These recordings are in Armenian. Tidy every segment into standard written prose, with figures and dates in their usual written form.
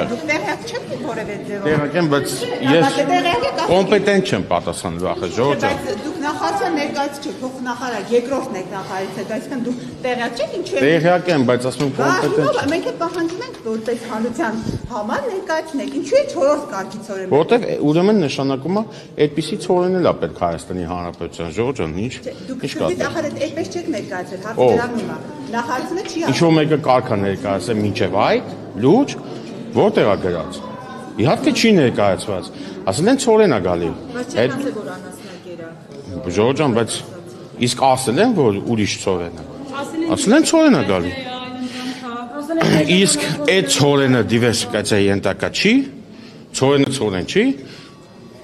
Դուք տեղյակ չեք որևէ ձևով։ Տեղյակ եմ, բայց ես կոմպետենտ չեմ պատասխանել վախը, Ժորժ ջան։ Բայց դուք նախարարության ներկայացուցիչ չեք, փոխնախարար, երկրորդն եք նախարարից, այսինքն դուք տեղյակ չեք ինչու եք։ Տեղյակ եմ, բայց ասում եմ կոմպետենտ չեմ։ Մենք էլ պահանջում ենք որպես հանրության համար ներկայացնեք, ինչու է 4-րդ կարգի ցորեն։ Որտեվ ուրեմն նշանակում է այդպիսի ցորեն էլ է պետք Հայաստանի Հանրապետության, Ժորժ ջան, ինչ կա։ Դուք ախր այդպես չեք ներկայացրել, հարցը դրանում է։ Նախարարությունը չի Ինչ որ մեկը կարգա ներկայացել մինչև այդ լուրջ որտեղ է գրած։ Իհարկե չի ներկայացված։ Ասել են ցորեն է գալի։ Բայց չեն ասել որ անասնագեր է։ Ժորժ ջան, բայց իսկ ասել են որ ուրիշ ցորեն է։ Ասել են ցորեն է գալի։ Իսկ այդ ցորենը դիվերսիֆիկացիայի ենթակա չի, ցորենը ցորեն չի,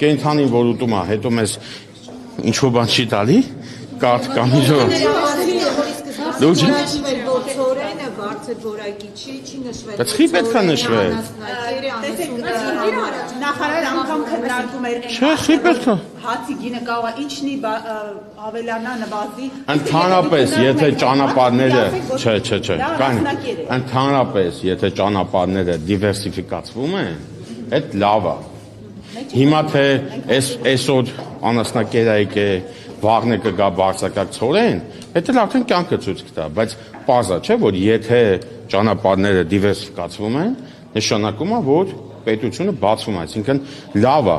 կենթանին որ ուտում է, հետո մեզ ինչ որ բան չի տալի, կարդ կամ ինչ-որ։ Լուրջ է։ Ցորենը բարձր որակի չի նշվել։ Բայց խի պետք է նշվել։ Նախարար անգամ քննարկում էր Չէ, խի պետք է։ հացի գինը կարող է ինչնի ավելանա նվազի։ Ընդհանրապես, եթե ճանապարհները, չէ, կան։ Ընդհանրապես, եթե ճանապարհները դիվերսիֆիկացվում են, այդ լավ է։ Հիմա թե այսօր անասնակերայք է, վաղն է կգա բարձրակարգ ցորեն, դա արդեն կյանքը ցույց կտա, բայց պարզ է, չէ, որ եթե ճանապարհները դիվերսիֆիկացվում են, նշանակում է, որ պետությունը բացվում է, այսինքն լավ է։